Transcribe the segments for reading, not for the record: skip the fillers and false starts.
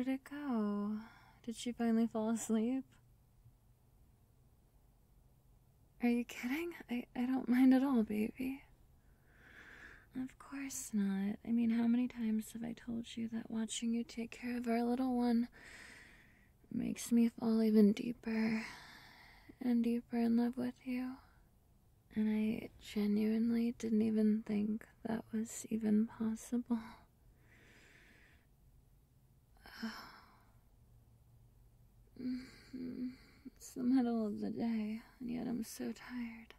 did it go? Did she finally fall asleep? Are you kidding? I don't mind at all, baby. Of course not. I mean, how many times have I told you that watching you take care of our little one makes me fall even deeper and deeper in love with you? And I genuinely didn't even think that was even possible. It's the middle of the day, and yet I'm so tired.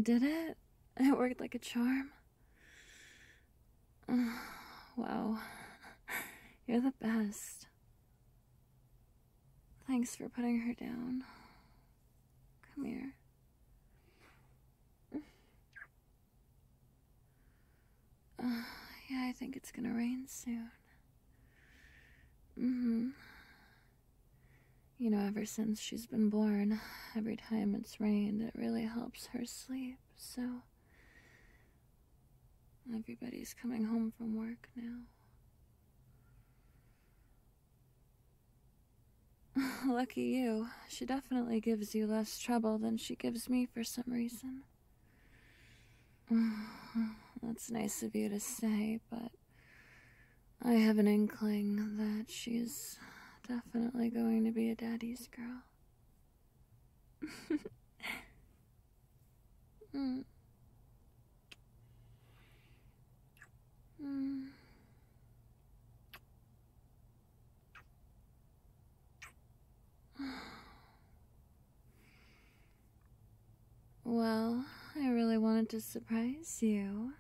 Did it? It worked like a charm? Wow. You're the best. Thanks for putting her down. Come here. Yeah, I think it's gonna rain soon. You know, ever since she's been born, every time it's rained, it really helps her sleep, so everybody's coming home from work now. Lucky you. She definitely gives you less trouble than she gives me for some reason. That's nice of you to say, but I have an inkling that she's definitely going to be a daddy's girl. Well, I really wanted to surprise you.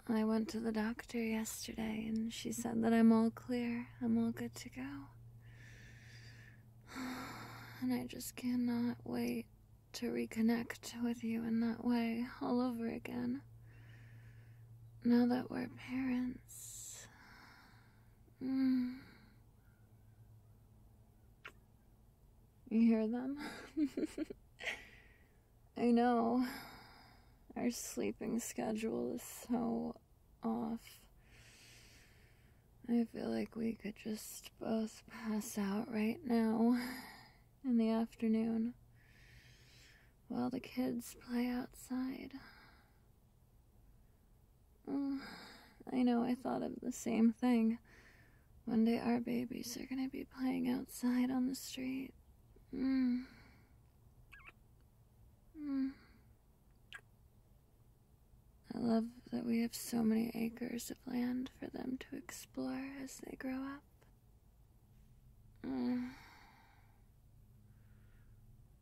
I went to the doctor yesterday and she said that I'm all clear. I'm all good to go. And I just cannot wait to reconnect with you in that way all over again. Now that we're parents. You hear them? I know. Our sleeping schedule is so off. I feel like we could just both pass out right now in the afternoon while the kids play outside. I know, I thought of the same thing. One day our babies are gonna be playing outside on the street. I love that we have so many acres of land for them to explore as they grow up.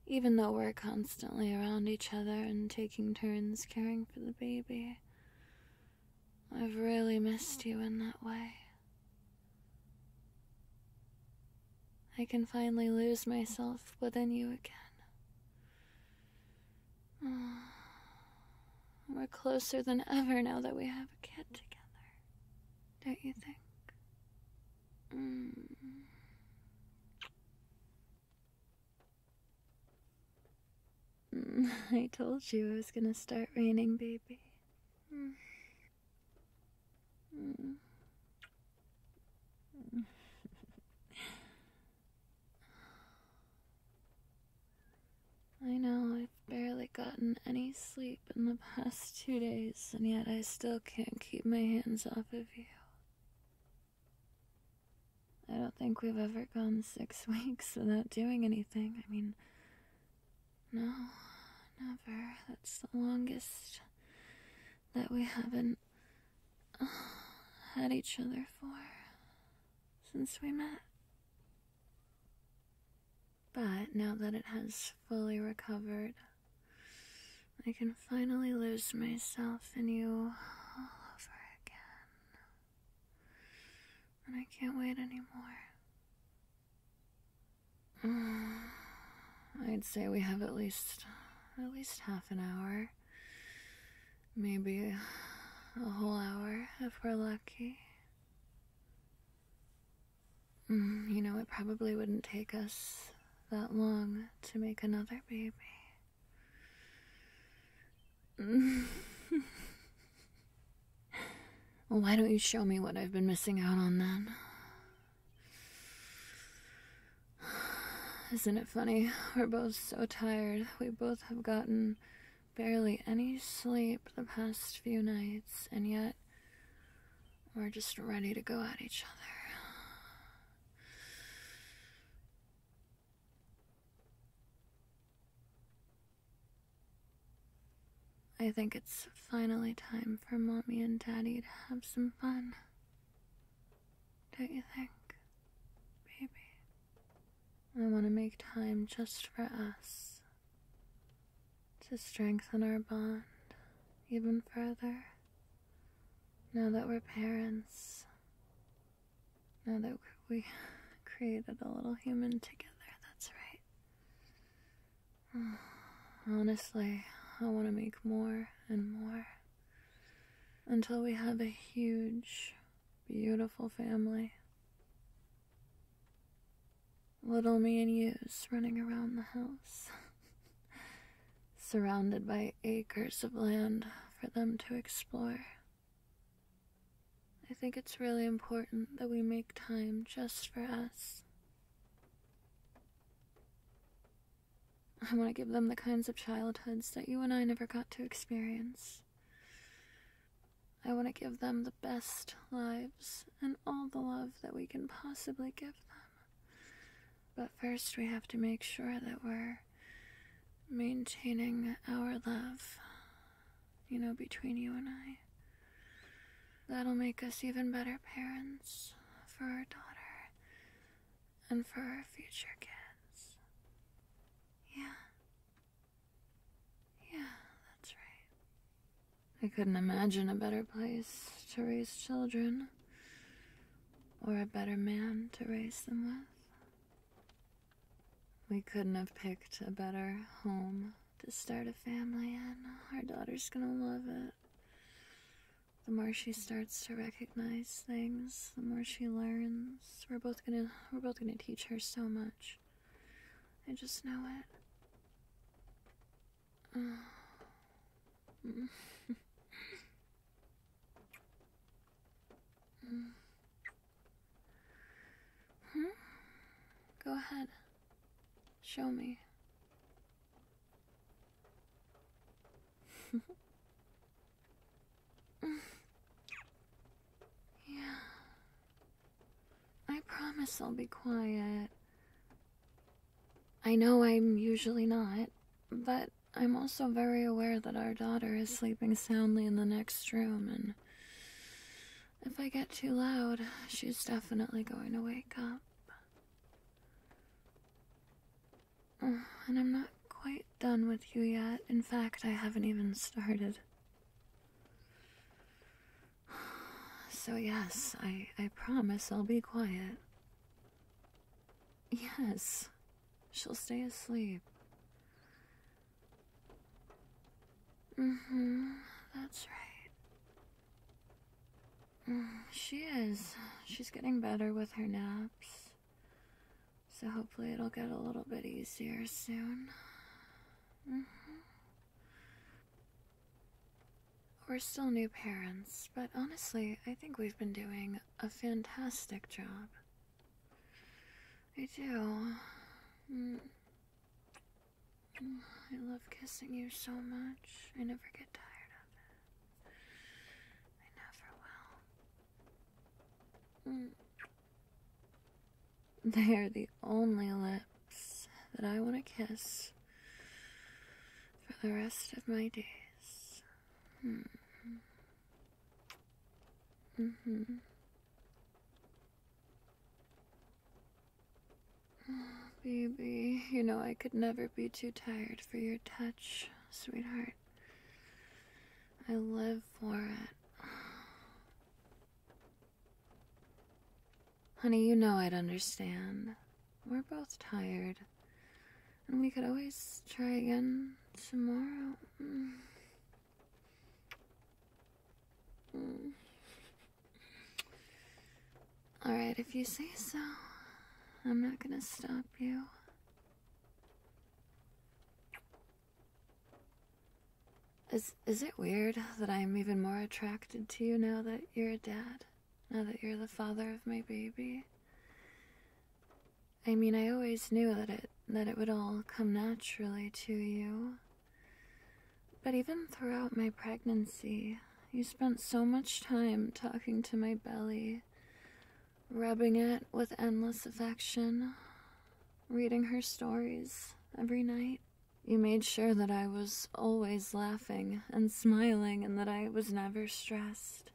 Even though we're constantly around each other and taking turns caring for the baby, I've really missed you in that way. I can finally lose myself within you again. We're closer than ever now that we have a kid together, don't you think? I told you it was gonna start raining, baby. I know, I've barely gotten any sleep in the past 2 days, and yet I still can't keep my hands off of you. I don't think we've ever gone 6 weeks without doing anything. I mean, no, never. That's the longest that we haven't had each other for since we met. But now that it has fully recovered, I can finally lose myself in you all over again. And I can't wait anymore. I'd say we have at least half an hour. Maybe a whole hour if we're lucky. You know, it probably wouldn't take us that long to make another baby. Well, why don't you show me what I've been missing out on then? Isn't it funny? We're both so tired. We both have gotten barely any sleep the past few nights, and yet we're just ready to go at each other. I think it's finally time for Mommy and Daddy to have some fun. Don't you think, baby? I want to make time just for us, to strengthen our bond even further. Now that we're parents, now that we created a little human together, that's right. Honestly, I want to make more and more until we have a huge, beautiful family. Little me and yous running around the house, surrounded by acres of land for them to explore. I think it's really important that we make time just for us. I want to give them the kinds of childhoods that you and I never got to experience. I want to give them the best lives and all the love that we can possibly give them. But first we have to make sure that we're maintaining our love, between you and I. That'll make us even better parents for our daughter and for our future kids. Yeah, that's right. I couldn't imagine a better place to raise children, or a better man to raise them with. We couldn't have picked a better home to start a family in. Our daughter's gonna love it. The more she starts to recognize things, the more she learns. We're both gonna teach her so much. I just know it. Go ahead. Show me. Yeah. I promise I'll be quiet. I know I'm usually not, but I'm also very aware that our daughter is sleeping soundly in the next room, and if I get too loud, she's definitely going to wake up. And I'm not quite done with you yet. In fact, I haven't even started. So yes, I promise I'll be quiet. Yes, she'll stay asleep. That's right. She is. She's getting better with her naps. So hopefully it'll get a little bit easier soon. We're still new parents, but honestly, I think we've been doing a fantastic job. I do. I love kissing you so much. I never get tired of it. I never will. They are the only lips that I want to kiss for the rest of my days. Baby, I could never be too tired for your touch, sweetheart. I live for it. Honey, I'd understand. We're both tired. And we could always try again tomorrow. Alright, if you say so. I'm not gonna stop you. Is it weird that I'm even more attracted to you now that you're a dad? Now that you're the father of my baby? I mean, I always knew that it would all come naturally to you. But even throughout my pregnancy, you spent so much time talking to my belly, rubbing it with endless affection, reading her stories every night. You made sure that I was always laughing and smiling and that I was never stressed.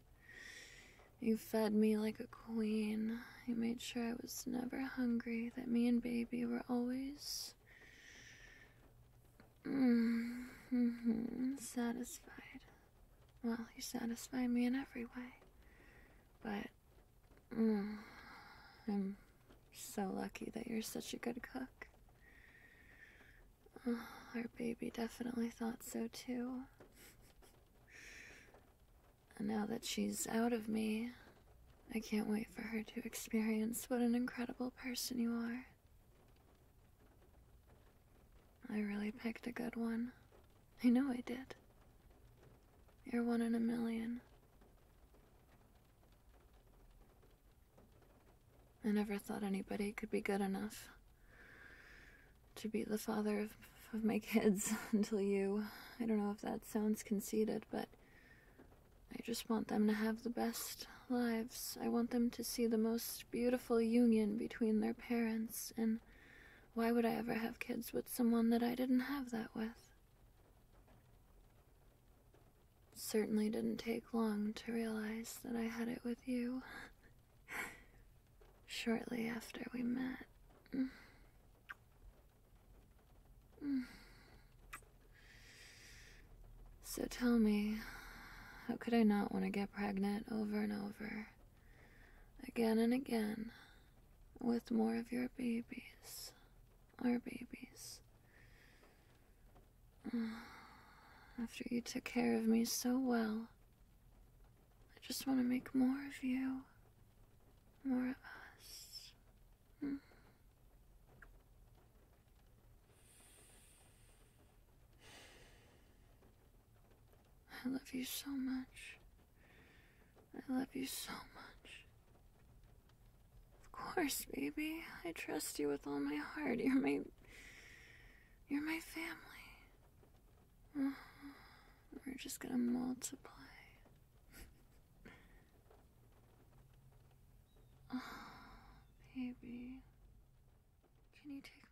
You fed me like a queen. You made sure I was never hungry, that me and baby were always satisfied. Well, you satisfy me in every way. But I'm so lucky that you're such a good cook. Our baby definitely thought so too. And now that she's out of me, I can't wait for her to experience what an incredible person you are. I really picked a good one. I know I did. You're one in a million. I never thought anybody could be good enough to be the father of my kids until you. I don't know if that sounds conceited, but I just want them to have the best lives. I want them to see the most beautiful union between their parents, and why would I ever have kids with someone that I didn't have that with? It certainly didn't take long to realize that I had it with you. Shortly after we met. So tell me, how could I not want to get pregnant over and over, again and again, with more of your babies, our babies? After you took care of me so well, I just want to make more of you, more of us. I love you so much. I love you so much. Of course, baby. I trust you with all my heart. You're my family. We're just gonna multiply. Oh, baby. Can you take